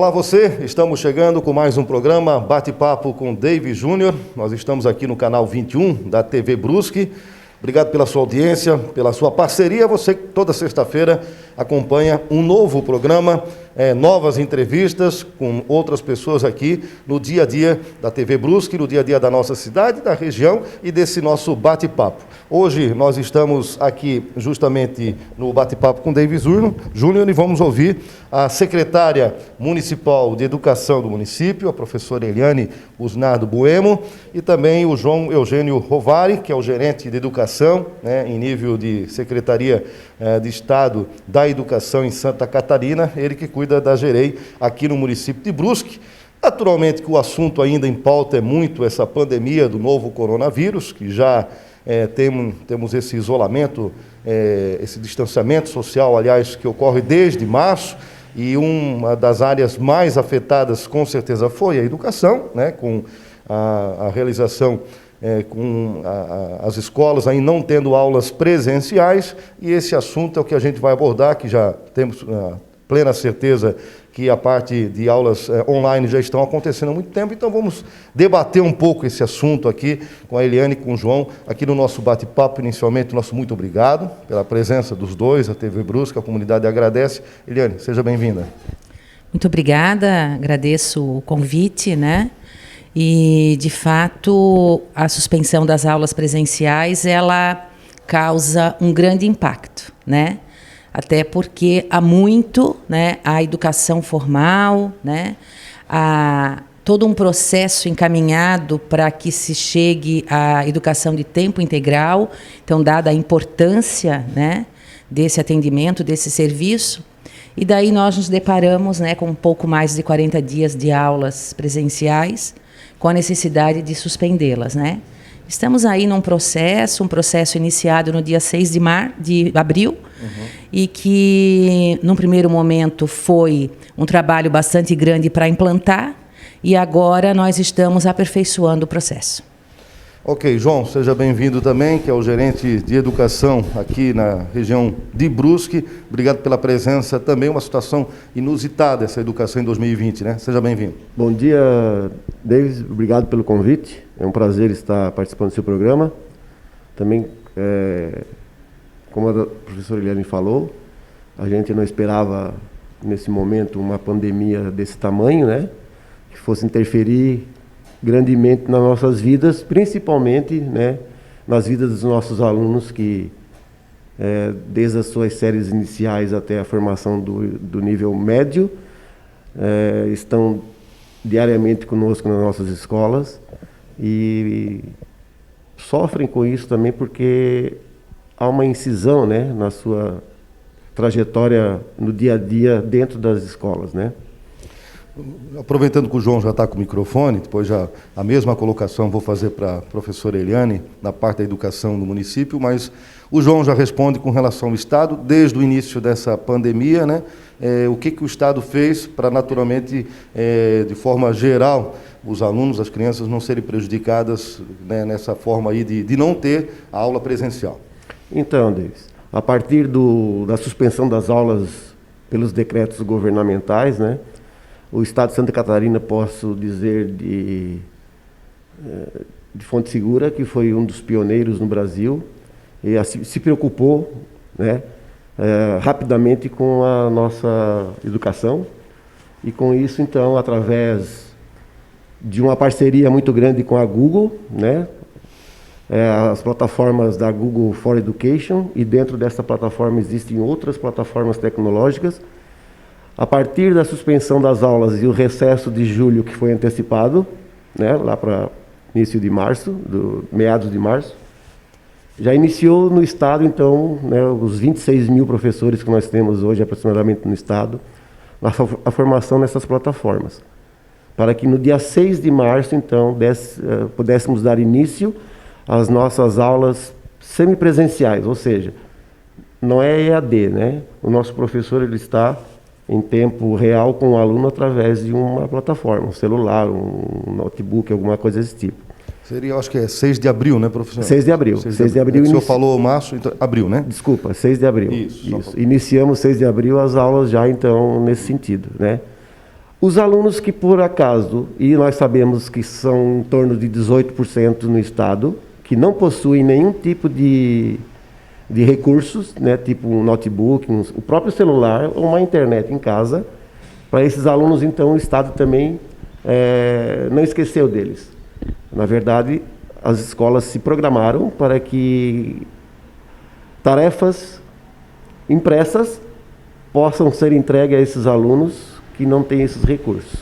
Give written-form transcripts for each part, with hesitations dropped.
Olá você, estamos chegando com mais um programa Bate-Papo com David Júnior. Nós estamos aqui no canal 21 da TV Brusque. Obrigado pela sua audiência, pela sua parceria. Você que toda sexta-feira acompanha um novo programa, novas entrevistas com outras pessoas aqui no dia a dia da TV Brusque, no dia a dia da nossa cidade, da região e desse nosso bate-papo. Hoje nós estamos aqui justamente no bate-papo com David Júnior e vamos ouvir a secretária municipal de educação do município, a professora Eliane Usnardo Bueno, e também o João Eugênio Rovari, que é o gerente de educação, em nível de Secretaria de Estado da Educação em Santa Catarina, ele que cuida da GEREI aqui no município de Brusque. Naturalmente que o assunto ainda em pauta é muito essa pandemia do novo coronavírus, que já temos esse isolamento, esse distanciamento social, aliás, que ocorre desde março, e uma das áreas mais afetadas, com certeza, foi a educação, com a realização com as escolas aí não tendo aulas presenciais, e esse assunto é o que a gente vai abordar, que já temos plena certeza que a parte de aulas online já estão acontecendo há muito tempo, então vamos debater um pouco esse assunto aqui com a Eliane e com o João, aqui no nosso bate-papo. Inicialmente, nosso muito obrigado pela presença dos dois, a TV Brusque, a comunidade agradece. Eliane, seja bem-vinda. Muito obrigada, agradeço o convite, E, de fato, a suspensão das aulas presenciais, ela causa um grande impacto, Até porque há muito, a educação formal, há todo um processo encaminhado para que se chegue à educação de tempo integral. Então, dada a importância, desse atendimento, desse serviço, e daí nós nos deparamos, com um pouco mais de 40 dias de aulas presenciais, com a necessidade de suspendê-las, Estamos aí num processo, iniciado no dia 6 de abril, e que, num primeiro momento, foi um trabalho bastante grande para implantar, e agora nós estamos aperfeiçoando o processo. Ok, João, seja bem-vindo também, que é o gerente de educação aqui na região de Brusque. Obrigado pela presença também, uma situação inusitada essa educação em 2020, Seja bem-vindo. Bom dia, David, obrigado pelo convite, é um prazer estar participando do seu programa. Também, como a professora Eliane falou, a gente não esperava, nesse momento, uma pandemia desse tamanho, que fosse interferir grandemente nas nossas vidas, principalmente nas vidas dos nossos alunos que, desde as suas séries iniciais até a formação do nível médio, estão diariamente conosco nas nossas escolas e sofrem com isso também porque há uma incisão na sua trajetória no dia a dia dentro das escolas, Aproveitando que o João já está com o microfone, depois já a mesma colocação vou fazer para a professora Eliane, na parte da educação do município, mas o João já responde com relação ao Estado, desde o início dessa pandemia, o que o Estado fez para, naturalmente, de forma geral, os alunos, as crianças não serem prejudicadas nessa forma aí de não ter a aula presencial. Então, Davis, a partir da suspensão das aulas pelos decretos governamentais, o Estado de Santa Catarina, posso dizer de fonte segura, que foi um dos pioneiros no Brasil, e se preocupou rapidamente com a nossa educação, e com isso, então, através de uma parceria muito grande com a Google, as plataformas da Google for Education, e dentro dessa plataforma existem outras plataformas tecnológicas. A partir da suspensão das aulas e o recesso de julho, que foi antecipado, lá para início de março, meados de março, já iniciou no Estado, então, os 26 mil professores que nós temos hoje, aproximadamente no Estado, a formação nessas plataformas. Para que no dia 6 de março, então, pudéssemos dar início às nossas aulas semipresenciais, ou seja, não é EAD, O nosso professor, ele está em tempo real com o aluno através de uma plataforma, um celular, um notebook, alguma coisa desse tipo. Seria, acho que é 6 de abril, professor? 6 de abril. 6 de abril. O senhor falou março, então, abril, Desculpa, 6 de abril. Isso. Iniciamos 6 de abril as aulas já, então, nesse sentido, Os alunos que, por acaso, e nós sabemos que são em torno de 18% no estado, que não possuem nenhum tipo de recursos, né, tipo um notebook, o próprio celular ou uma internet em casa, para esses alunos, então, o estado também não esqueceu deles. Na verdade, as escolas se programaram para que tarefas impressas possam ser entregues a esses alunos que não têm esses recursos,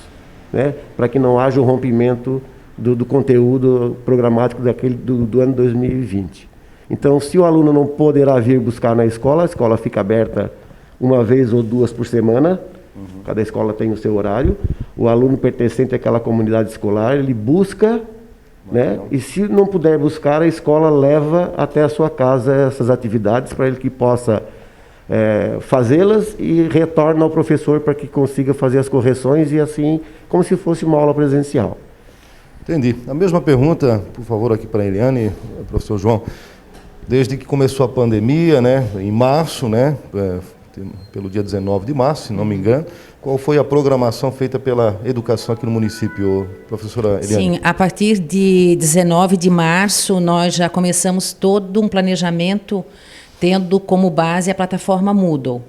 né? Para que não haja um rompimento do conteúdo programático do ano 2020. Então, se o aluno não poderá vir buscar na escola, a escola fica aberta uma vez ou duas por semana, cada escola tem o seu horário, o aluno pertencente àquela comunidade escolar, ele busca, né? E se não puder buscar, a escola leva até a sua casa essas atividades para ele que possa fazê-las e retorna ao professor para que consiga fazer as correções e assim, como se fosse uma aula presencial. Entendi. A mesma pergunta, por favor, aqui para a Eliane, professor João. Desde que começou a pandemia, né, em março, né, pelo dia 19 de março, se não me engano, qual foi a programação feita pela educação aqui no município, professora Eliane? Sim, a partir de 19 de março, nós já começamos todo um planejamento tendo como base a plataforma Moodle,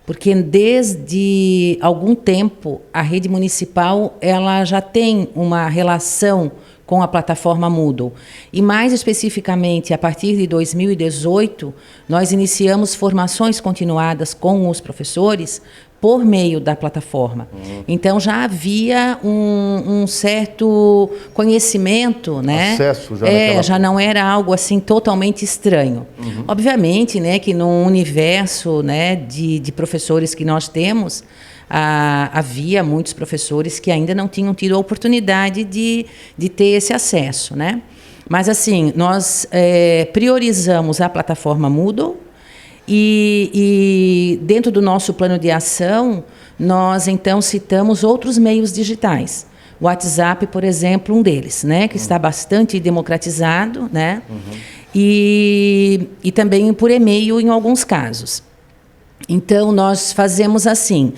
porque desde algum tempo a rede municipal ela já tem uma relação com a plataforma Moodle. E mais especificamente, a partir de 2018, nós iniciamos formações continuadas com os professores por meio da plataforma. Então já havia um certo conhecimento, né? Acesso já já não era algo assim totalmente estranho. Obviamente, né, que no universo, né, de professores que nós temos, havia muitos professores que ainda não tinham tido a oportunidade de ter esse acesso, né? Mas assim, nós priorizamos a plataforma Moodle. E dentro do nosso plano de ação, nós então citamos outros meios digitais. O WhatsApp, por exemplo, um deles, né, que está bastante democratizado, né, e também por e-mail em alguns casos. Então, nós fazemos assim,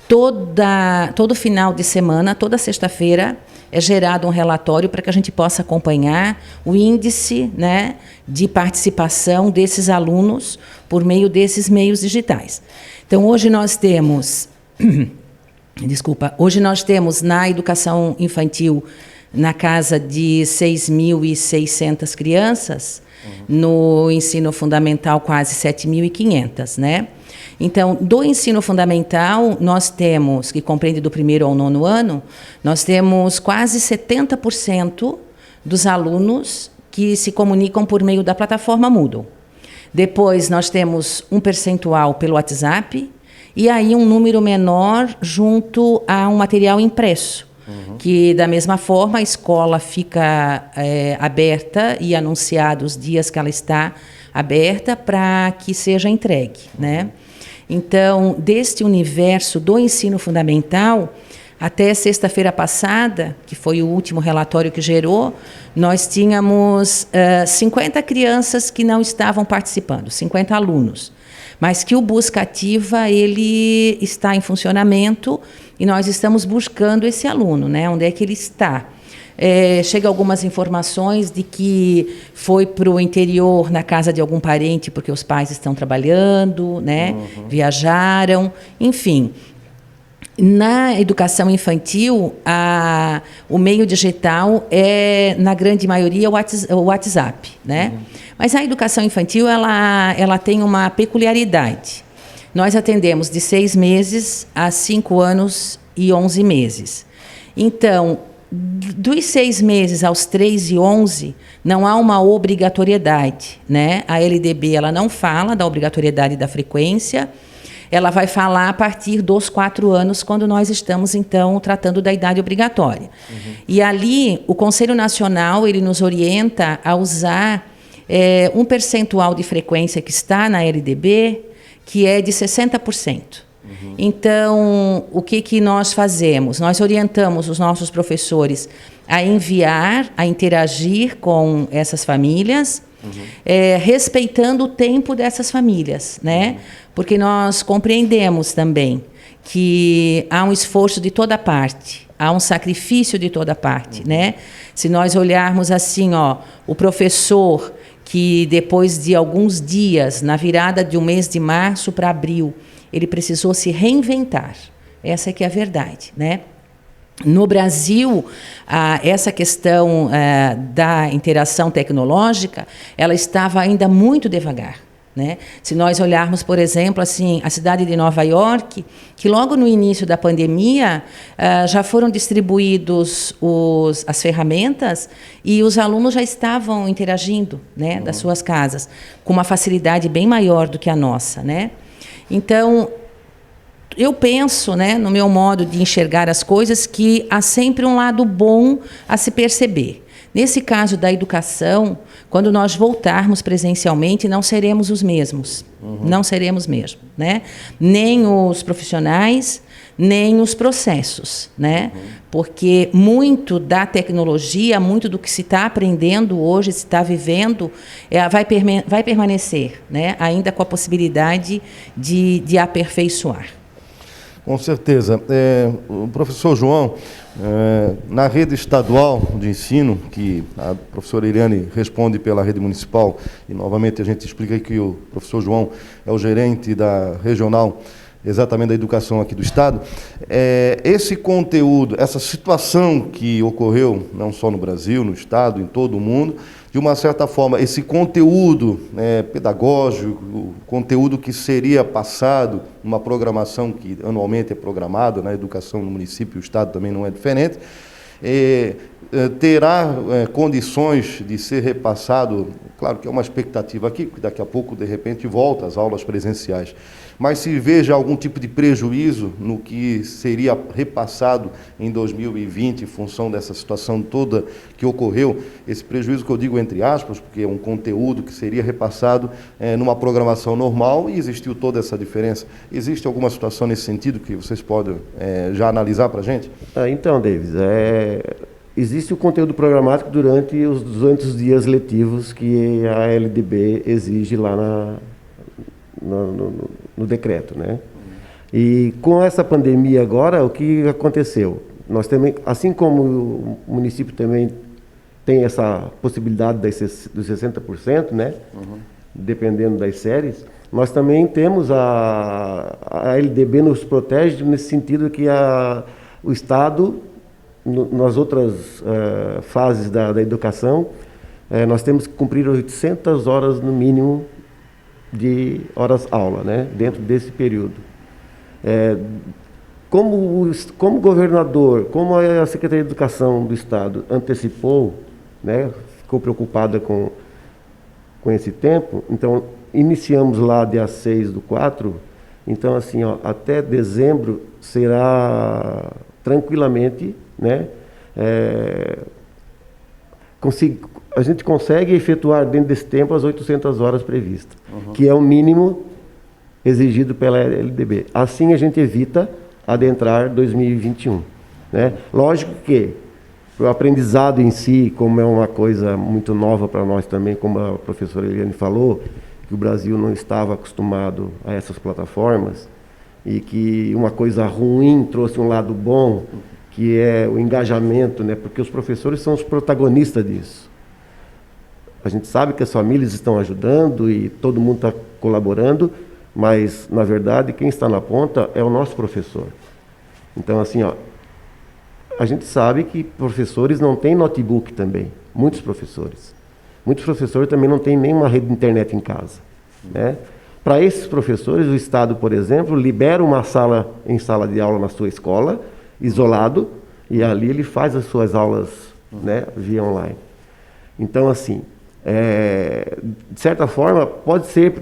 todo final de semana, toda sexta-feira, é gerado um relatório para que a gente possa acompanhar o índice, né, de participação desses alunos por meio desses meios digitais. Então, hoje nós temos, hoje nós temos na educação infantil, na casa de 6.600 crianças, no ensino fundamental quase 7.500, né? Então, do ensino fundamental, nós temos, que compreende do 1º ao 9º ano, nós temos quase 70% dos alunos que se comunicam por meio da plataforma Moodle. Depois, nós temos um percentual pelo WhatsApp e aí um número menor junto a um material impresso, que, da mesma forma, a escola fica aberta e anunciada os dias que ela está aberta para que seja entregue, né? Então, deste universo do ensino fundamental, até sexta-feira passada, que foi o último relatório que gerou, nós tínhamos 50 crianças que não estavam participando, 50 alunos. Mas que o Busca Ativa, ele está em funcionamento e nós estamos buscando esse aluno, né? Onde é que ele está? Chega algumas informações de que foi para o interior, na casa de algum parente, porque os pais estão trabalhando, né? Viajaram, enfim. Na educação infantil, o meio digital é, na grande maioria, o WhatsApp, né? Mas a educação infantil, ela tem uma peculiaridade. Nós atendemos de 6 meses a 5 anos e 11 meses. Então, dos 6 meses aos 3 e 11, não há uma obrigatoriedade, né? A LDB ela não fala da obrigatoriedade da frequência, ela vai falar a partir dos 4 anos, quando nós estamos, então, tratando da idade obrigatória. E ali, o Conselho Nacional ele nos orienta a usar um percentual de frequência que está na LDB, que é de 60%. Então, o que nós fazemos? Nós orientamos os nossos professores a enviar, a interagir com essas famílias, respeitando o tempo dessas famílias, né? Porque nós compreendemos também que há um esforço de toda parte, há um sacrifício de toda parte, né? Se nós olharmos assim, ó, o professor que depois de alguns dias, na virada de um mês de março para abril, ele precisou se reinventar. Essa é que é a verdade, né? No Brasil, essa questão da interação tecnológica, ela estava ainda muito devagar, né? Se nós olharmos, por exemplo, assim, a cidade de Nova York, que logo no início da pandemia já foram distribuídos as ferramentas e os alunos já estavam interagindo, né, das suas casas, com uma facilidade bem maior do que a nossa, né? Então, eu penso, né, no meu modo de enxergar as coisas, que há sempre um lado bom a se perceber. Nesse caso da educação, quando nós voltarmos presencialmente, não seremos os mesmos. Não seremos mesmo, né? Nem os profissionais, nem os processos, né? Porque muito da tecnologia, muito do que se está aprendendo hoje, se está vivendo, vai permanecer, né? Ainda com a possibilidade de aperfeiçoar. Com certeza. O professor João, na rede estadual de ensino, que a professora Iriane responde pela rede municipal, e novamente a gente explica que o professor João é o gerente da regional, exatamente da educação aqui do Estado, esse conteúdo, essa situação que ocorreu, não só no Brasil, no Estado, em todo o mundo, de uma certa forma, esse conteúdo pedagógico, o conteúdo que seria passado numa programação que anualmente é programada na educação no município, o Estado também não é diferente, terá condições de ser repassado, claro que é uma expectativa aqui, porque daqui a pouco, de repente, volta às aulas presenciais, mas se veja algum tipo de prejuízo no que seria repassado em 2020, em função dessa situação toda que ocorreu, esse prejuízo que eu digo entre aspas, porque é um conteúdo que seria repassado numa programação normal e existiu toda essa diferença. Existe alguma situação nesse sentido que vocês podem já analisar para a gente? Então, Davis, existe o conteúdo programático durante os dias letivos que a LDB exige lá no decreto, né? E com essa pandemia agora, o que aconteceu? Nós também, assim como o município também tem essa possibilidade dos 60%, né? Dependendo das séries, nós também temos a LDB nos protege nesse sentido que o Estado, nas outras fases da educação, nós temos que cumprir 800 horas no mínimo de horas-aula, né, dentro desse período. Como o governador, como a Secretaria de Educação do Estado antecipou, né, ficou preocupada com esse tempo, então iniciamos lá dia 6/4, então assim, até dezembro será tranquilamente, né, a gente consegue efetuar dentro desse tempo as 800 horas previstas, que é o mínimo exigido pela LDB. Assim a gente evita adentrar 2021. Né? Lógico que o aprendizado em si, como é uma coisa muito nova para nós também, como a professora Eliane falou, que o Brasil não estava acostumado a essas plataformas e que uma coisa ruim trouxe um lado bom, que é o engajamento, né? Porque os professores são os protagonistas disso. A gente sabe que as famílias estão ajudando e todo mundo está colaborando, mas, na verdade, quem está na ponta é o nosso professor. Então, assim, a gente sabe que professores não têm notebook também, muitos professores. Muitos professores também não têm nenhuma rede de internet em casa. Né? Para esses professores, o Estado, por exemplo, libera uma sala de aula na sua escola, isolado, e ali ele faz as suas aulas, né, via online. Então, assim, de certa forma, pode ser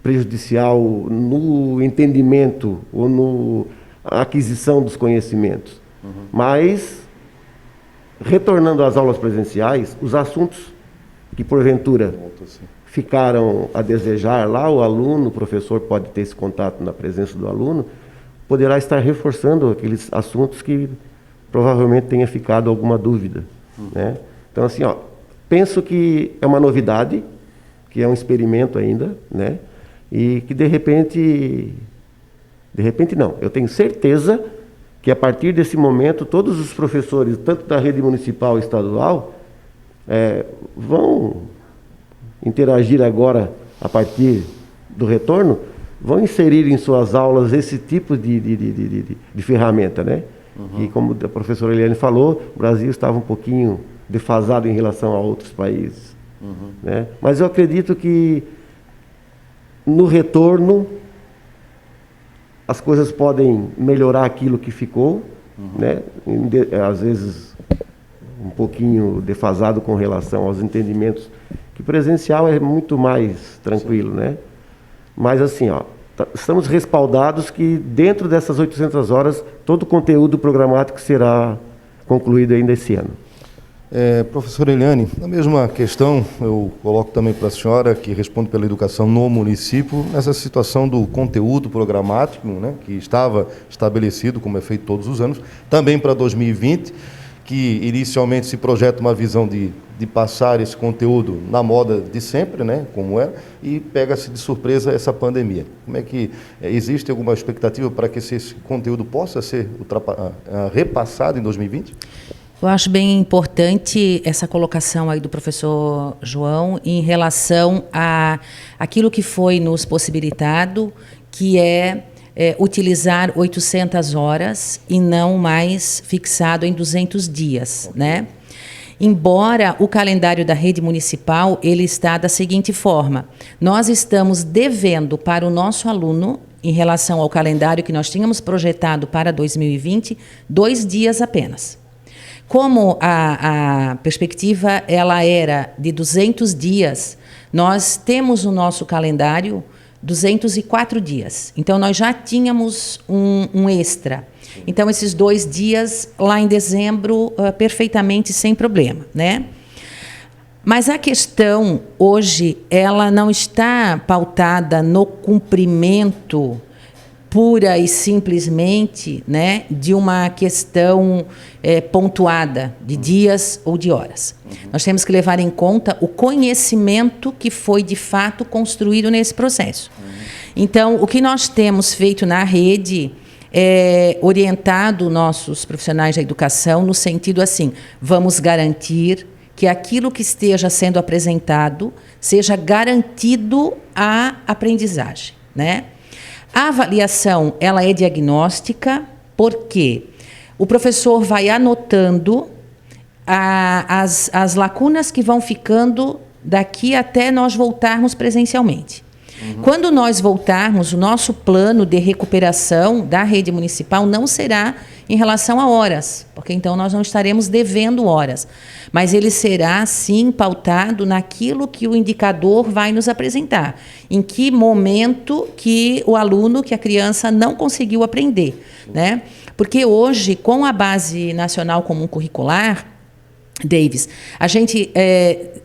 prejudicial no entendimento ou na aquisição dos conhecimentos. Mas, retornando às aulas presenciais, os assuntos que, porventura, ficaram a desejar lá, o professor pode ter esse contato na presença do aluno, poderá estar reforçando aqueles assuntos que provavelmente tenha ficado alguma dúvida. Né? Então, assim, penso que é uma novidade, que é um experimento ainda, né? E que de repente De repente, não. Eu tenho certeza que, a partir desse momento, todos os professores, tanto da rede municipal e estadual, vão interagir agora, a partir do retorno, vão inserir em suas aulas esse tipo de ferramenta, né? E como a professora Eliane falou, o Brasil estava um pouquinho defasado em relação a outros países. Né? Mas eu acredito que, no retorno, as coisas podem melhorar aquilo que ficou, né? Às vezes um pouquinho defasado com relação aos entendimentos, que presencial é muito mais tranquilo, né? Mas assim, estamos respaldados que dentro dessas 800 horas, todo o conteúdo programático será concluído ainda esse ano. Professora Eliane, na mesma questão, eu coloco também para a senhora, que responde pela educação no município, nessa situação do conteúdo programático, né, que estava estabelecido, como é feito todos os anos, também para 2020, que inicialmente se projeta uma visão de passar esse conteúdo na moda de sempre, né, como era, e pega-se de surpresa essa pandemia. Como é que existe alguma expectativa para que esse conteúdo possa ser repassado em 2020? Eu acho bem importante essa colocação aí do professor João em relação a aquilo que foi nos possibilitado, que é utilizar 800 horas e não mais fixado em 200 dias, né? Embora o calendário da rede municipal, ele está da seguinte forma: nós estamos devendo para o nosso aluno, em relação ao calendário que nós tínhamos projetado para 2020, 2 dias apenas. Como a perspectiva ela era de 200 dias, nós temos no nosso calendário 204 dias. Então, nós já tínhamos um extra. Então, esses 2 dias, lá em dezembro, perfeitamente sem problema, né? Mas a questão, hoje, ela não está pautada no cumprimento pura e simplesmente, né, de uma questão pontuada de dias ou de horas. Nós temos que levar em conta o conhecimento que foi, de fato, construído nesse processo. Então, o que nós temos feito na rede é orientado nossos profissionais da educação no sentido assim: vamos garantir que aquilo que esteja sendo apresentado seja garantido à aprendizagem, né? A avaliação, ela é diagnóstica, porque o professor vai anotando as lacunas que vão ficando daqui até nós voltarmos presencialmente. Quando nós voltarmos, o nosso plano de recuperação da rede municipal não será em relação a horas, porque então nós não estaremos devendo horas, mas ele será, sim, pautado naquilo que o indicador vai nos apresentar, em que momento que o aluno, que a criança não conseguiu aprender, né? Porque hoje, com a Base Nacional Comum Curricular, Davis, a gente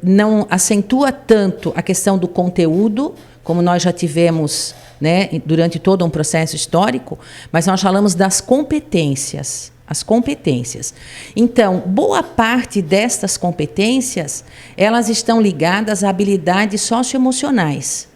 não acentua tanto a questão do conteúdo, como nós já tivemos, né, durante todo um processo histórico, mas nós falamos das competências, as competências. Então, boa parte destas competências, elas estão ligadas a habilidades socioemocionais,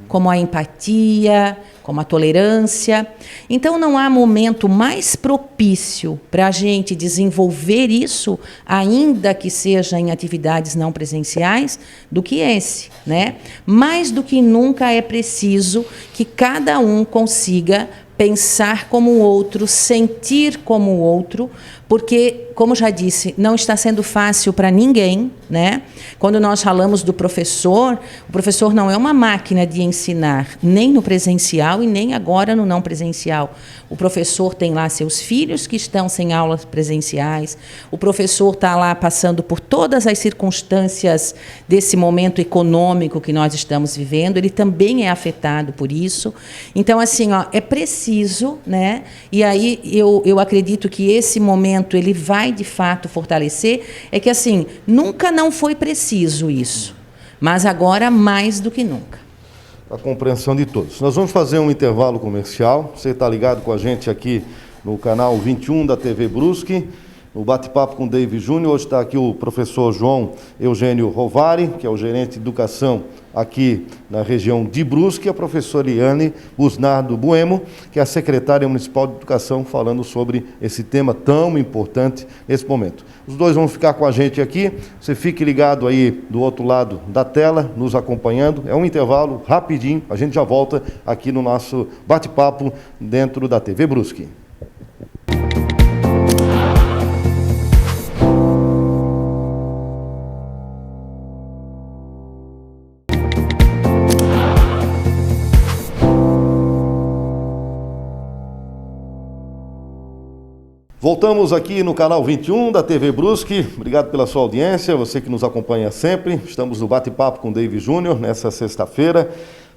como a empatia, como a tolerância. Então, não há momento mais propício para a gente desenvolver isso, ainda que seja em atividades não presenciais, do que esse, né? Mais do que nunca é preciso que cada um consiga pensar como o outro, sentir como o outro, porque, como já disse, não está sendo fácil para ninguém, né? Quando nós falamos do professor, o professor não é uma máquina de ensinar, nem no presencial e nem agora no não presencial. O professor tem lá seus filhos que estão sem aulas presenciais, o professor está lá passando por todas as circunstâncias desse momento econômico que nós estamos vivendo, ele também é afetado por isso. Então, assim, é preciso, né? E aí eu acredito que esse momento ele vai, de fato, fortalecer, é que, assim, nunca não foi preciso isso, mas agora mais do que nunca. A compreensão de todos. Nós vamos fazer um intervalo comercial. Você está ligado com a gente aqui no canal 21 da TV Brusque. no bate-papo com o David Júnior. Hoje está aqui o professor João Eugênio Rovari, que é o gerente de educação aqui na região de Brusque, e a professora Eliane Busnardo Bueno, que é a secretária municipal de educação, falando sobre esse tema tão importante nesse momento. Os dois vão ficar com a gente aqui, você fique ligado aí do outro lado da tela, nos acompanhando. É um intervalo rapidinho, a gente já volta aqui no nosso bate-papo dentro da TV Brusque. Voltamos aqui no canal 21 da TV Brusque. Obrigado pela sua audiência, você que nos acompanha sempre. Estamos no bate-papo com o David Júnior nessa sexta-feira.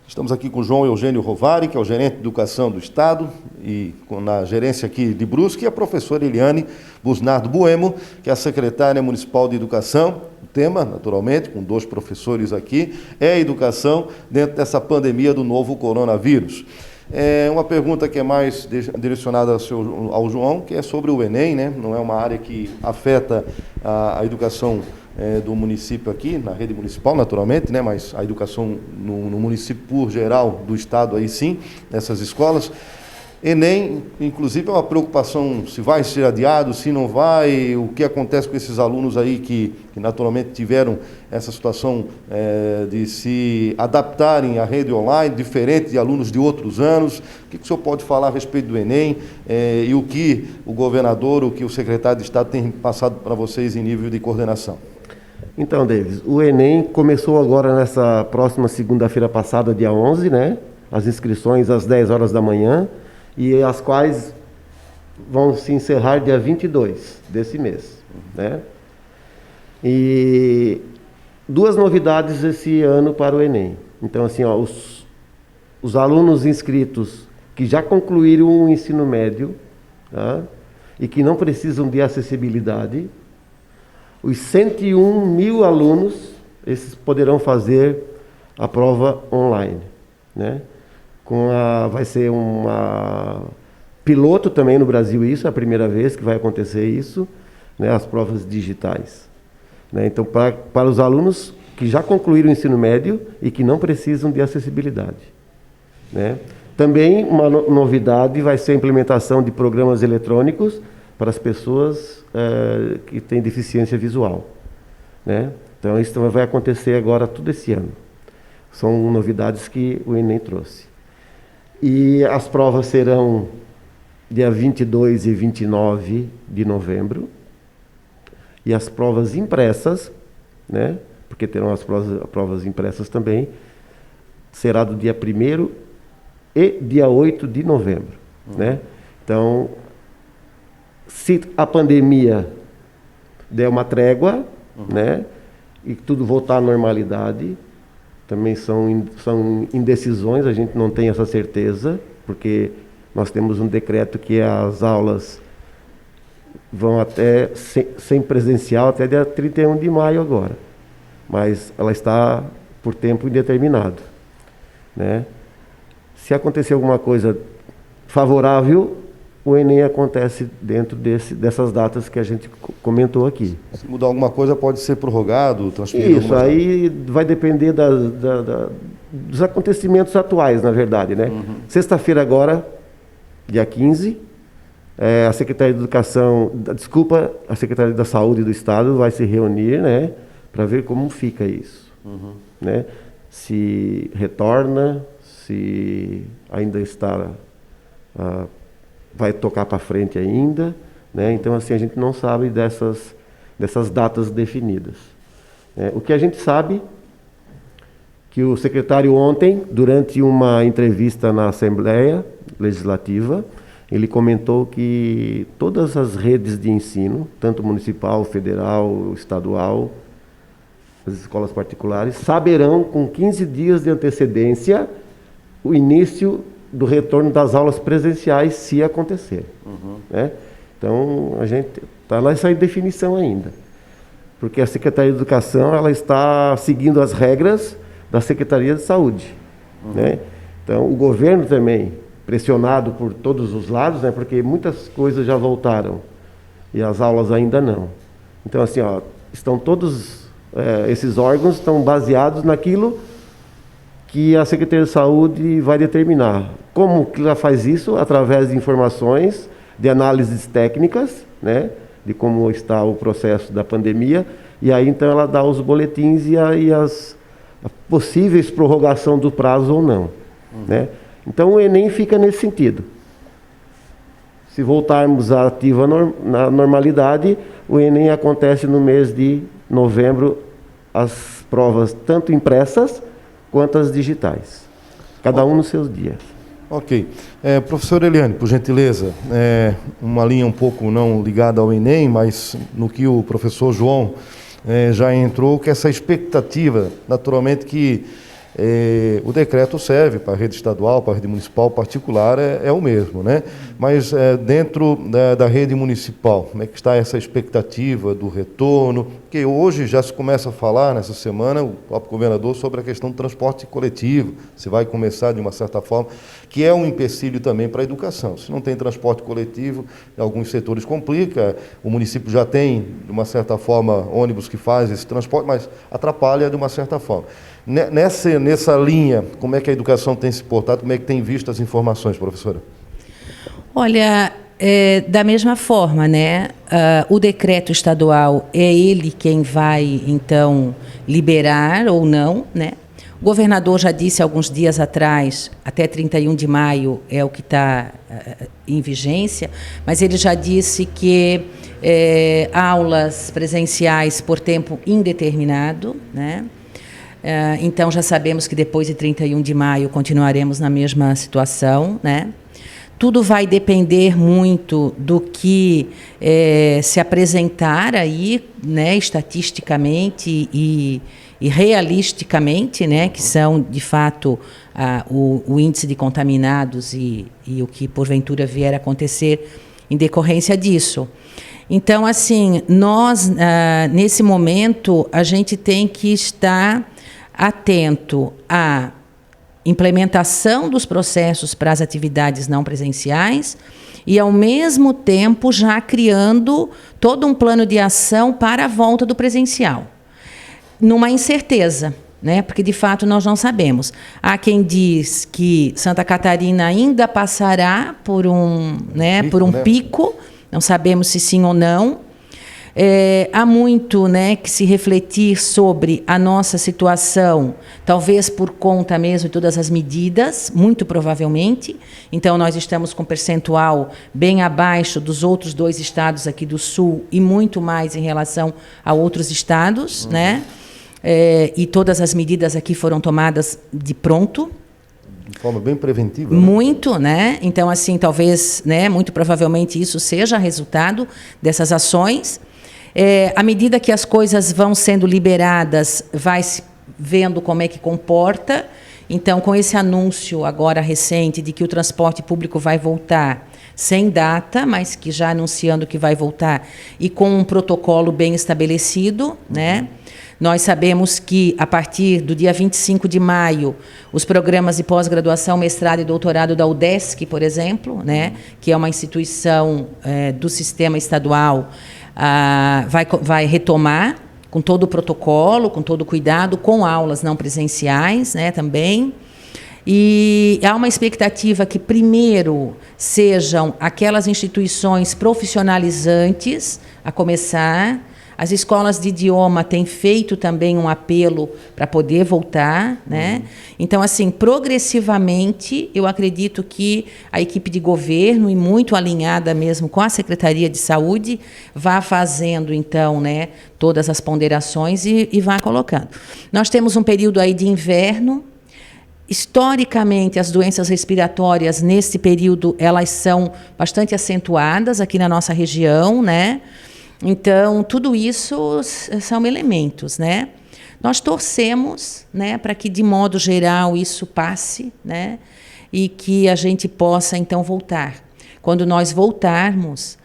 Estamos aqui com o João Eugênio Rovari, que é o gerente de educação do Estado, e na gerência aqui de Brusque, e a professora Eliane Busnardo Bueno, que é a secretária municipal de educação. O tema, naturalmente, com dois professores aqui, é a educação dentro dessa pandemia do novo coronavírus. É uma pergunta que é mais direcionada ao João, que é sobre o Enem, né? Não é uma área que afeta a educação do município aqui, na rede municipal, naturalmente, né? Mas a educação no município por geral do estado aí sim, nessas escolas. Enem, inclusive, é uma preocupação se vai ser adiado, se não vai, o que acontece com esses alunos aí que naturalmente tiveram essa situação de se adaptarem à rede online, diferente de alunos de outros anos. O que o senhor pode falar a respeito do Enem e o que o governador, o que o secretário de Estado tem passado para vocês em nível de coordenação? Então, Davis, o Enem começou agora nessa próxima segunda-feira passada, dia 11, né? As inscrições às 10 horas da manhã, e as quais vão se encerrar dia 22 desse mês, né? E duas novidades esse ano para o Enem. Então, assim, ó, os alunos inscritos que já concluíram o ensino médio, tá? E que não precisam de acessibilidade, os 101 mil alunos, esses poderão fazer a prova online, né? Vai ser uma piloto também no Brasil, isso é a primeira vez que vai acontecer isso, né? As provas digitais, né? Então, para os alunos que já concluíram o ensino médio e que não precisam de acessibilidade, né? Também uma novidade vai ser a implementação de programas eletrônicos para as pessoas que têm deficiência visual, né? Então, isso também vai acontecer agora tudo esse ano. São novidades que o Enem trouxe. E as provas serão dia 22 e 29 de novembro. E as provas impressas, né? Porque terão as provas impressas também, será do dia 1º e dia 8 de novembro, né? Então, se a pandemia der uma trégua, né? E tudo voltar à normalidade, também são indecisões, a gente não tem essa certeza, porque nós temos um decreto que as aulas vão até, sem presencial, até dia 31 de maio agora. Mas ela está por tempo indeterminado, né? Se acontecer alguma coisa favorável, o Enem acontece dentro dessas datas que a gente comentou aqui. Se mudar alguma coisa, pode ser prorrogado, transferido? Isso, aí vai depender dos acontecimentos atuais, na verdade, né? Sexta-feira agora, dia 15, a Secretaria de Educação, a Secretaria da Saúde do Estado vai se reunir, né? Para ver como fica isso, né? Se retorna, se ainda está... vai tocar para frente ainda, né? Então, assim, a gente não sabe dessas datas definidas. O que a gente sabe, que o secretário ontem, durante uma entrevista na Assembleia Legislativa, ele comentou que todas as redes de ensino, tanto municipal, federal, estadual, as escolas particulares, saberão com 15 dias de antecedência o início do retorno das aulas presenciais, se acontecer, né? Então, a gente está nessa definição ainda, porque a Secretaria de Educação ela está seguindo as regras da Secretaria de Saúde, né? Então, o governo também, pressionado por todos os lados, né? Porque muitas coisas já voltaram, e as aulas ainda não. Então, assim, ó, estão todos esses órgãos estão baseados naquilo que a Secretaria de Saúde vai determinar. Como que ela faz isso? Através de informações, de análises técnicas, né, de como está o processo da pandemia, e aí então ela dá os boletins e a possíveis prorrogação do prazo ou não. Né? Então o Enem fica nesse sentido. Se voltarmos à ativa na normalidade, o Enem acontece no mês de novembro, as provas tanto impressas quanto as digitais. Cada um nos seus dias. Ok. Professor Eliane, por gentileza, uma linha um pouco não ligada ao Enem, mas no que o professor João já entrou, que essa expectativa, naturalmente que o decreto serve para a rede estadual, para a rede municipal, particular, é o mesmo, né? Mas dentro da rede municipal, como é que está essa expectativa do retorno? Porque hoje já se começa a falar, nessa semana, o próprio governador, sobre a questão do transporte coletivo, se vai começar de uma certa forma, que é um empecilho também para a educação. Se não tem transporte coletivo, em alguns setores complica, o município já tem, de uma certa forma, ônibus que faz esse transporte, mas atrapalha de uma certa forma. Nessa linha, como é que a educação tem se portado, como é que tem visto as informações, professora? Olha, da mesma forma, né? O decreto estadual é ele quem vai, então, liberar ou não, né? O governador já disse alguns dias atrás, até 31 de maio é o que está em vigência, mas ele já disse que aulas presenciais por tempo indeterminado, né? Então, já sabemos que depois de 31 de maio continuaremos na mesma situação, né? Tudo vai depender muito do que se apresentar aí, né, estatisticamente e realisticamente, né, que são, de fato, o índice de contaminados e o que, porventura, vier a acontecer em decorrência disso. Então, assim, nós, nesse momento, a gente tem que estar atento à implementação dos processos para as atividades não presenciais e, ao mesmo tempo, já criando todo um plano de ação para a volta do presencial. Numa incerteza, né? Porque, de fato, nós não sabemos. Há quem diz que Santa Catarina ainda passará por um pico, não sabemos se sim ou não. Há muito, né, que se refletir sobre a nossa situação, talvez por conta mesmo de todas as medidas, muito provavelmente. Então, nós estamos com um percentual bem abaixo dos outros 2 estados aqui do Sul e muito mais em relação a outros estados, né? E todas as medidas aqui foram tomadas de pronto. De forma bem preventiva. Né? Muito, né? Então, assim, talvez, né, muito provavelmente isso seja resultado dessas ações. À medida que as coisas vão sendo liberadas, vai se vendo como é que comporta. Então, com esse anúncio agora recente de que o transporte público vai voltar sem data, mas que já anunciando que vai voltar e com um protocolo bem estabelecido, né? Nós sabemos que, a partir do dia 25 de maio, os programas de pós-graduação, mestrado e doutorado da UDESC, por exemplo, né, que é uma instituição do sistema estadual, vai retomar com todo o protocolo, com todo o cuidado, com aulas não presenciais, né, também. E há uma expectativa que, primeiro, sejam aquelas instituições profissionalizantes, a começar. As escolas de idioma têm feito também um apelo para poder voltar, né? Então, assim, progressivamente, eu acredito que a equipe de governo, e muito alinhada mesmo com a Secretaria de Saúde, vá fazendo, então, né, todas as ponderações e vá colocando. Nós temos um período aí de inverno. Historicamente, as doenças respiratórias, nesse período, elas são bastante acentuadas aqui na nossa região, né? Então, tudo isso são elementos, né? Nós torcemos, né, para que, de modo geral, isso passe, né, e que a gente possa, então, voltar. Quando nós voltarmos,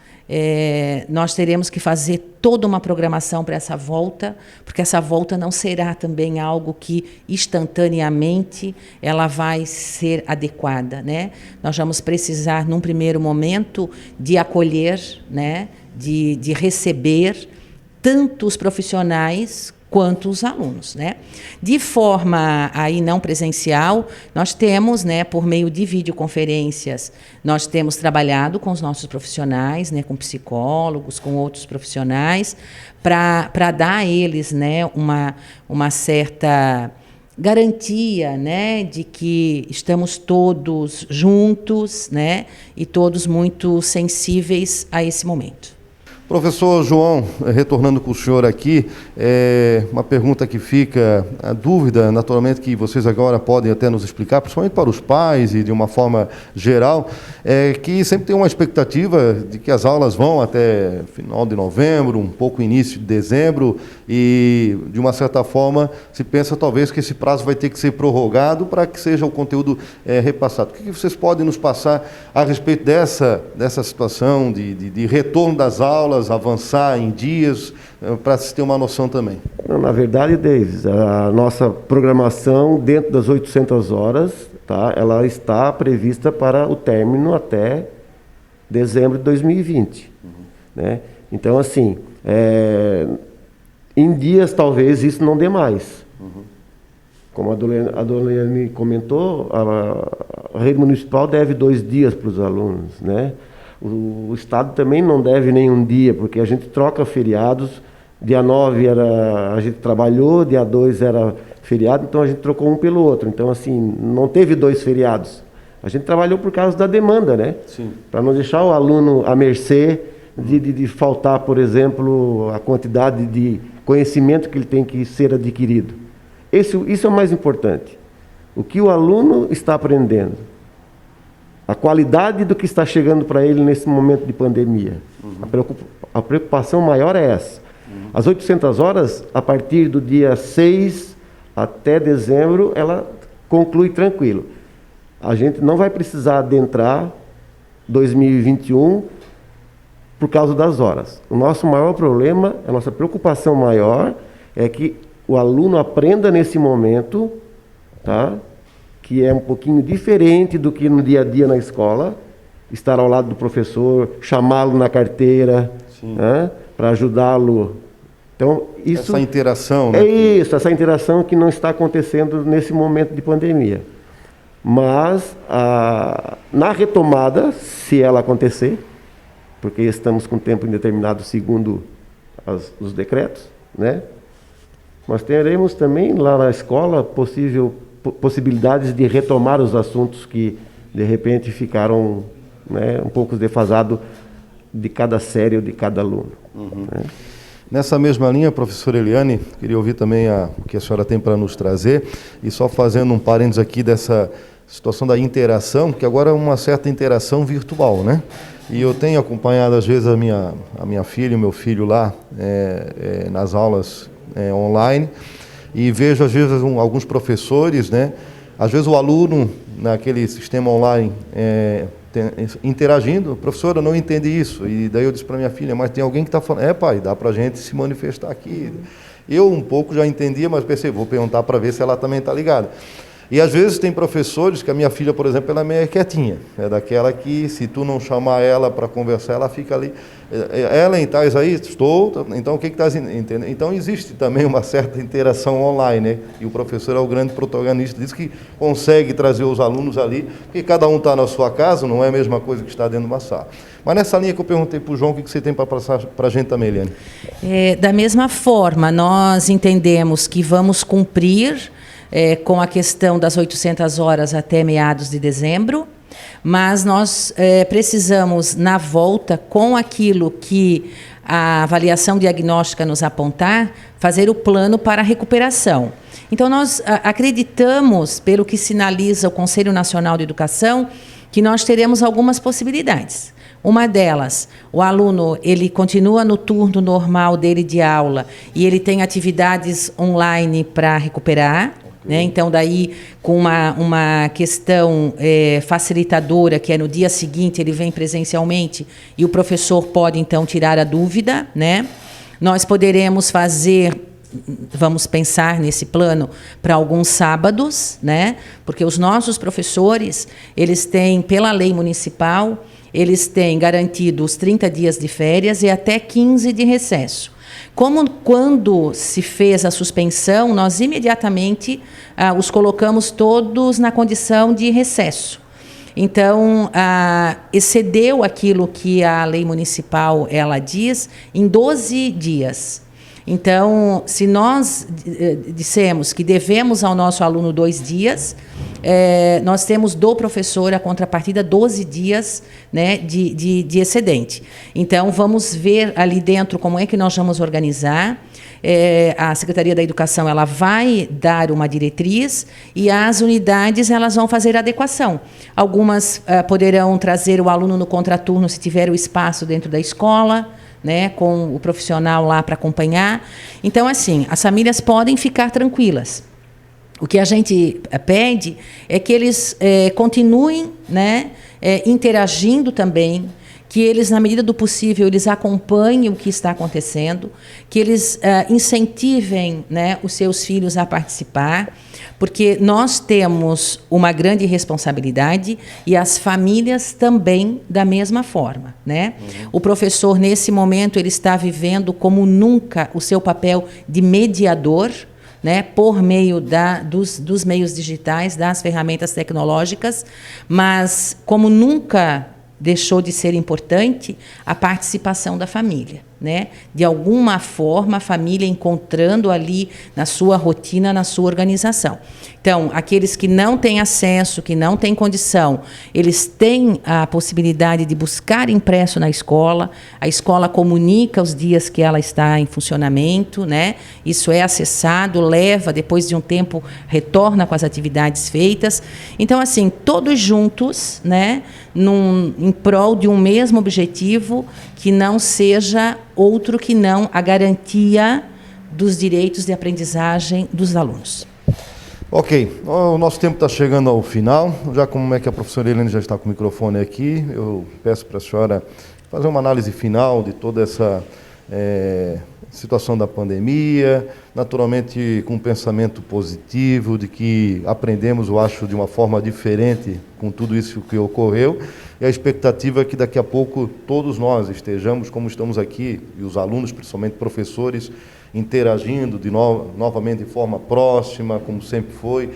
nós teremos que fazer toda uma programação para essa volta, porque essa volta não será também algo que, instantaneamente, ela vai ser adequada, né? Nós vamos precisar, num primeiro momento, de acolher, né, de receber tanto os profissionais quanto os alunos, né? De forma aí não presencial, nós temos, né, por meio de videoconferências, nós temos trabalhado com os nossos profissionais, né, com psicólogos, com outros profissionais, para dar a eles, né, uma certa garantia, né, de que estamos todos juntos, né, e todos muito sensíveis a esse momento. Professor João, retornando com o senhor aqui, uma pergunta que fica, a dúvida, naturalmente, que vocês agora podem até nos explicar, principalmente para os pais e de uma forma geral, que sempre tem uma expectativa de que as aulas vão até final de novembro, um pouco início de dezembro, e de uma certa forma se pensa talvez que esse prazo vai ter que ser prorrogado para que seja o conteúdo repassado. O que vocês podem nos passar a respeito dessa situação de retorno das aulas, avançar em dias, para se ter uma noção também? Na verdade, Davis, a nossa programação dentro das 800 horas, tá, ela está prevista para o término até dezembro de 2020. Né? Então, assim, em dias talvez isso não dê mais. Como a Doliane comentou, a rede municipal deve 2 dias para os alunos, né? O Estado também não deve nenhum dia, porque a gente troca feriados. Dia 9 a gente trabalhou, dia 2 era feriado, então a gente trocou um pelo outro. Então, assim, não teve 2 feriados. A gente trabalhou por causa da demanda, né? Para não deixar o aluno à mercê de faltar, por exemplo, a quantidade de conhecimento que ele tem que ser adquirido. Isso é o mais importante. O que o aluno está aprendendo. A qualidade do que está chegando para ele nesse momento de pandemia. A preocupação maior é essa. As 800 horas, a partir do dia 6 até dezembro, ela conclui tranquilo. A gente não vai precisar adentrar 2021 por causa das horas. O nosso maior problema, a nossa preocupação maior é que o aluno aprenda nesse momento, tá? Que é um pouquinho diferente do que no dia a dia na escola, estar ao lado do professor, chamá-lo na carteira, né, para ajudá-lo. Então, isso, essa interação, né? Essa interação que não está acontecendo nesse momento de pandemia. Mas, na retomada, se ela acontecer, porque estamos com tempo indeterminado segundo os decretos, né, nós teremos também lá na escola possibilidades de retomar os assuntos que, de repente, ficaram, né, um pouco defasados de cada série ou de cada aluno. Né? Nessa mesma linha, professora Eliane, queria ouvir também o que a senhora tem para nos trazer, e só fazendo um parênteses aqui dessa situação da interação, que agora é uma certa interação virtual, né? E eu tenho acompanhado, às vezes, a minha filha e o meu filho lá nas aulas online, e vejo, às vezes, alguns professores, né? Às vezes o aluno, naquele sistema online, interagindo, professora, não entende isso. E daí eu disse para minha filha, mas tem alguém que está falando, pai, dá para a gente se manifestar aqui. Eu um pouco já entendia, mas pensei, vou perguntar para ver se ela também está ligada. E às vezes tem professores que a minha filha, por exemplo, ela é meio quietinha. É daquela que, se tu não chamar ela para conversar, ela fica ali. Ellen, estás aí? Estou. Então, o que estás entendendo? Então, existe também uma certa interação online, né? E o professor é o grande protagonista disso, que consegue trazer os alunos ali, porque cada um está na sua casa, não é a mesma coisa que está dentro de uma sala. Mas nessa linha que eu perguntei para o João, o que você tem para passar para a gente também, Eliane? Da mesma forma, nós entendemos que vamos cumprir com a questão das 800 horas até meados de dezembro, mas nós precisamos, na volta, com aquilo que a avaliação diagnóstica nos apontar, fazer o plano para a recuperação. Então, nós acreditamos, pelo que sinaliza o Conselho Nacional de Educação, que nós teremos algumas possibilidades. Uma delas, o aluno ele continua no turno normal dele de aula e ele tem atividades online para recuperar. Né? Então, daí, com uma questão facilitadora, que é no dia seguinte ele vem presencialmente e o professor pode, então, tirar a dúvida. Né? Nós poderemos fazer, vamos pensar nesse plano, para alguns sábados, né? Porque os nossos professores, eles têm, pela lei municipal, eles têm garantido os 30 dias de férias e até 15 de recesso. Quando se fez a suspensão, nós imediatamente os colocamos todos na condição de recesso. Então, excedeu aquilo que a lei municipal ela diz em 12 dias. Então, se nós dissemos que devemos ao nosso aluno 2 dias, nós temos do professor a contrapartida 12 dias, né, de excedente. Então, vamos ver ali dentro como é que nós vamos organizar. A Secretaria da Educação ela vai dar uma diretriz e as unidades elas vão fazer adequação. Algumas poderão trazer o aluno no contraturno se tiver o espaço dentro da escola, né, com o profissional lá para acompanhar. Então, assim, as famílias podem ficar tranquilas. O que a gente pede é que eles continuem, né, interagindo também, que eles, na medida do possível, eles acompanhem o que está acontecendo, que eles incentivem, né, os seus filhos a participar, porque nós temos uma grande responsabilidade e as famílias também da mesma forma, né? O professor, nesse momento, ele está vivendo como nunca o seu papel de mediador, né, por meio dos meios digitais, das ferramentas tecnológicas, mas como nunca deixou de ser importante a participação da família, né? De alguma forma, a família encontrando ali na sua rotina, na sua organização. Então, aqueles que não têm acesso, que não têm condição, eles têm a possibilidade de buscar impresso na escola, a escola comunica os dias que ela está em funcionamento, né? Isso é acessado, leva, depois de um tempo, retorna com as atividades feitas. Então, assim, todos juntos, né? Em prol de um mesmo objetivo, que não seja outro que não a garantia dos direitos de aprendizagem dos alunos. Ok, o nosso tempo está chegando ao final. Já como é que a professora Helene já está com o microfone aqui, eu peço para a senhora fazer uma análise final de toda essa situação da pandemia, naturalmente com um pensamento positivo de que aprendemos, eu acho, de uma forma diferente com tudo isso que ocorreu, e a expectativa é que daqui a pouco todos nós estejamos como estamos aqui, e os alunos, principalmente professores, interagindo novamente de forma próxima, como sempre foi,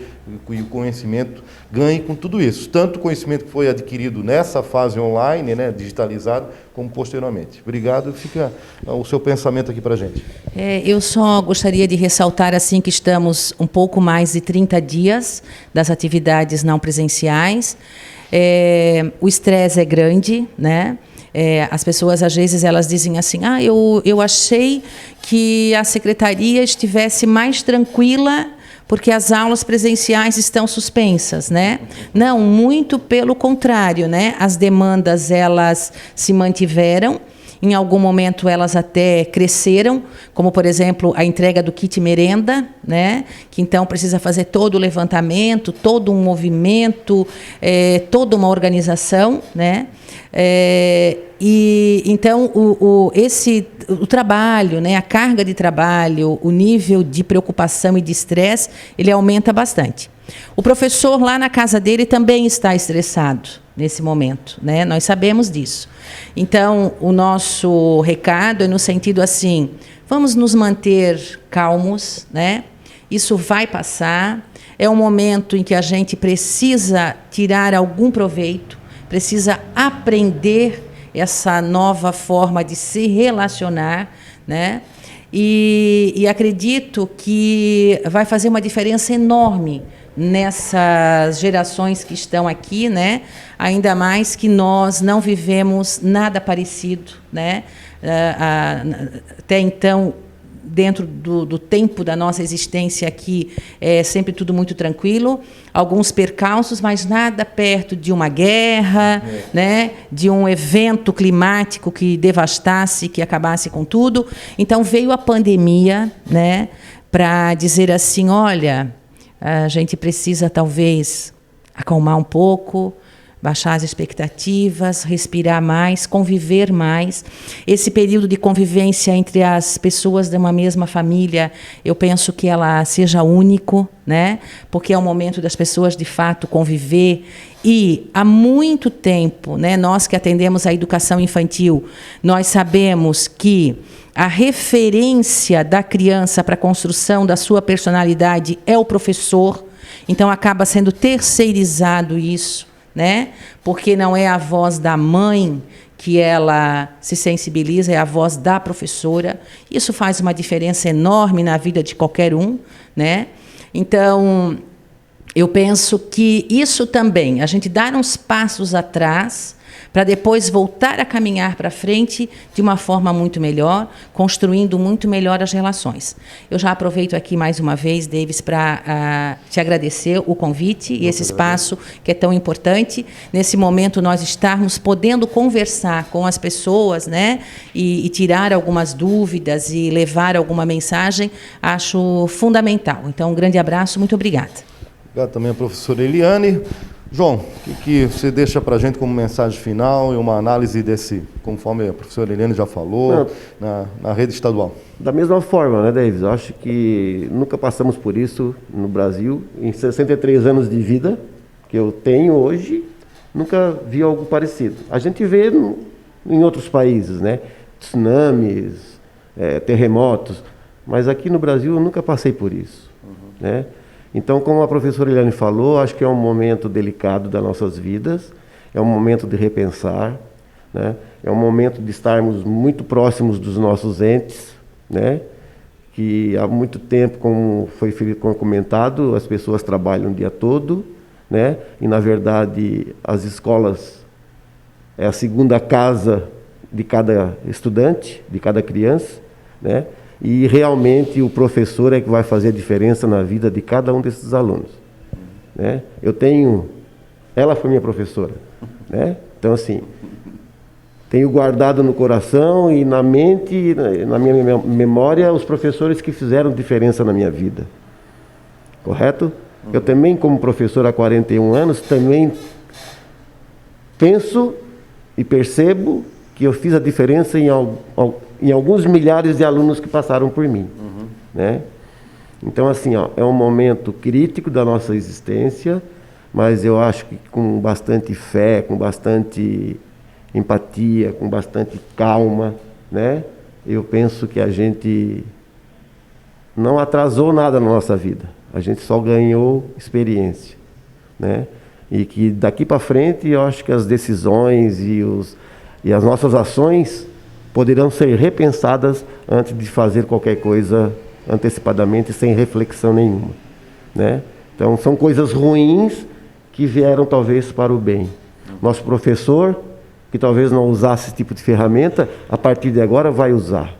e o conhecimento ganhe com tudo isso. Tanto o conhecimento que foi adquirido nessa fase online, né, digitalizado, como posteriormente. Obrigado. Fica o seu pensamento aqui para a gente. Eu só gostaria de ressaltar assim que estamos um pouco mais de 30 dias das atividades não presenciais. O estresse é grande, né? As pessoas, às vezes, elas dizem assim, eu achei que a secretaria estivesse mais tranquila porque as aulas presenciais estão suspensas, né? Não, muito pelo contrário, né? As demandas, elas se mantiveram. Em algum momento elas até cresceram, como, por exemplo, a entrega do kit merenda, né? Que então precisa fazer todo o levantamento, todo um movimento, toda uma organização, né? E então o trabalho, né, a carga de trabalho, o nível de preocupação e de estresse, ele aumenta bastante. O professor lá na casa dele também está estressado nesse momento, né? Nós sabemos disso. Então, o nosso recado é no sentido assim, vamos nos manter calmos, né? Isso vai passar, é um momento em que a gente precisa tirar algum proveito, precisa aprender essa nova forma de se relacionar, né? E acredito que vai fazer uma diferença enorme nessas gerações que estão aqui, né? Ainda mais que nós não vivemos nada parecido, né? Até então, dentro do tempo da nossa existência aqui, é sempre tudo muito tranquilo, alguns percalços, mas nada perto de uma guerra, né? De um evento climático que devastasse, que acabasse com tudo. Então, veio a pandemia, né? Para dizer assim, olha, a gente precisa talvez acalmar um pouco, baixar as expectativas, respirar mais, conviver mais. Esse período de convivência entre as pessoas de uma mesma família, eu penso que ela seja único, né? Porque é o momento das pessoas, de fato, conviver. E há muito tempo, né, nós que atendemos a educação infantil, nós sabemos que a referência da criança para a construção da sua personalidade é o professor. Então, acaba sendo terceirizado isso, né? Porque não é a voz da mãe que ela se sensibiliza, é a voz da professora. Isso faz uma diferença enorme na vida de qualquer um, né? Então, eu penso que isso também, a gente dar uns passos atrás para depois voltar a caminhar para frente de uma forma muito melhor, construindo muito melhor as relações. Eu já aproveito aqui mais uma vez, Davis, para te agradecer o convite e esse espaço que é tão importante. Nesse momento, nós estarmos podendo conversar com as pessoas, né, e tirar algumas dúvidas e levar alguma mensagem, acho fundamental. Então, um grande abraço, muito obrigada. Obrigado também a professora Eliane. João, o que você deixa para a gente como mensagem final e uma análise desse, conforme a professora Eliane já falou, na rede estadual? Da mesma forma, né, Davis? Eu acho que nunca passamos por isso no Brasil. Em 63 anos de vida que eu tenho hoje, nunca vi algo parecido. A gente vê em outros países, né? Tsunamis, terremotos, mas aqui no Brasil eu nunca passei por isso, né? Então, como a professora Eliane falou, acho que é um momento delicado das nossas vidas, é um momento de repensar, né? É um momento de estarmos muito próximos dos nossos entes, né? Que há muito tempo, como foi comentado, as pessoas trabalham o dia todo, né? E, na verdade, as escolas é a segunda casa de cada estudante, de cada criança, né? E realmente o professor é que vai fazer a diferença na vida de cada um desses alunos, né? Ela foi minha professora, né? Então, assim, tenho guardado no coração e na mente, na minha memória, os professores que fizeram diferença na minha vida, correto? Eu também, como professor há 41 anos, também penso e percebo que eu fiz a diferença em alguns milhares de alunos que passaram por mim, né? Então, assim, é um momento crítico da nossa existência, mas eu acho que com bastante fé, com bastante empatia, com bastante calma, né? Eu penso que a gente não atrasou nada na nossa vida, a gente só ganhou experiência, né? E que daqui para frente eu acho que as decisões e as nossas ações poderão ser repensadas antes de fazer qualquer coisa antecipadamente, sem reflexão nenhuma, né? Então, são coisas ruins que vieram talvez para o bem. Nosso professor, que talvez não usasse esse tipo de ferramenta, a partir de agora vai usar.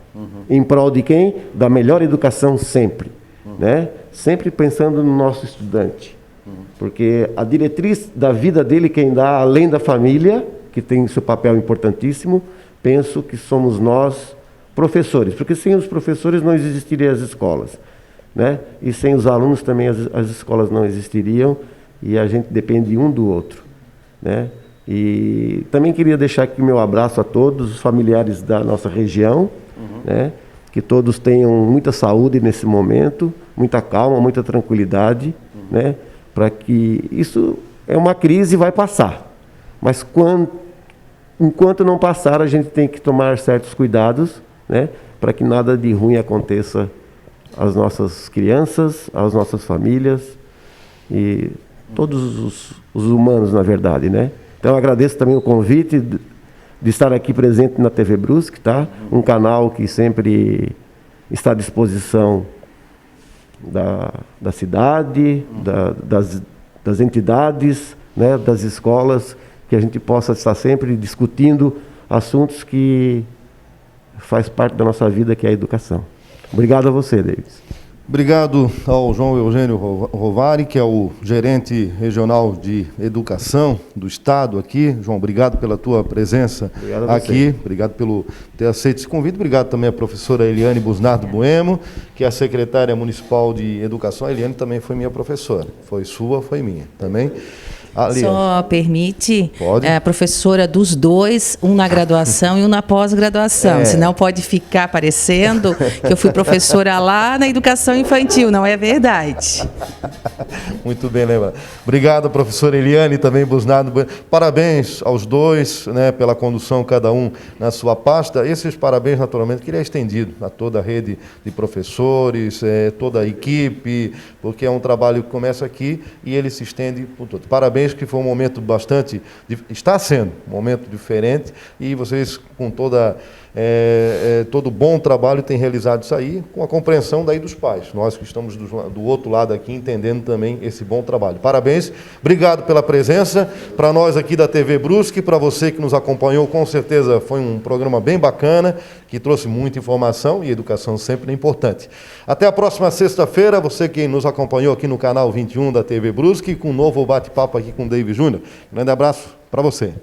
Em prol de quem? Da melhor educação sempre, né? Sempre pensando no nosso estudante. Porque a diretriz da vida dele, quem dá, além da família, que tem seu papel importantíssimo, penso que somos nós, professores, porque sem os professores não existiriam as escolas, né? E sem os alunos também as escolas não existiriam, e a gente depende um do outro, né? E também queria deixar aqui meu abraço a todos os familiares da nossa região, né? Que todos tenham muita saúde nesse momento, muita calma, muita tranquilidade, né? Para que isso é uma crise e vai passar. Mas enquanto não passar, a gente tem que tomar certos cuidados, né? Para que nada de ruim aconteça às nossas crianças, às nossas famílias e todos os humanos, na verdade, né? Então, eu agradeço também o convite de estar aqui presente na TV Brusque, tá? Um canal que sempre está à disposição da cidade, das entidades, né? Das escolas, que a gente possa estar sempre discutindo assuntos que faz parte da nossa vida, que é a educação. Obrigado a você, Davis. Obrigado ao João Eugênio Rovari, que é o gerente regional de educação do Estado aqui. João, obrigado pela tua presença aqui. Obrigado pelo ter aceito esse convite. Obrigado também à professora Eliane Busnardo Bueno, que é a secretária municipal de educação. A Eliane também foi minha professora. Foi sua, foi minha também. Aliás, só permite, pode. Professora dos dois, um na graduação e um na pós-graduação. Senão pode ficar parecendo que eu fui professora lá na educação infantil. Não é verdade. Muito bem lembrado. Obrigado, professora Eliane, também Busnardo. Parabéns aos dois, né, pela condução, cada um na sua pasta. Esses parabéns, naturalmente, queria estendido a toda a rede de professores, toda a equipe, porque é um trabalho que começa aqui e ele se estende por todo. Parabéns, que foi um momento bastante... Está sendo um momento diferente e vocês, com todo bom trabalho, têm realizado isso aí, com a compreensão daí dos pais. Nós que estamos do outro lado aqui, entendendo também esse bom trabalho. Parabéns, obrigado pela presença. Para nós aqui da TV Brusque, para você que nos acompanhou, com certeza foi um programa bem bacana, que trouxe muita informação e educação sempre é importante. Até a próxima sexta-feira, você que nos acompanhou aqui no canal 21 da TV Brusque, com um novo bate-papo aqui com o David Júnior. Um grande abraço para você.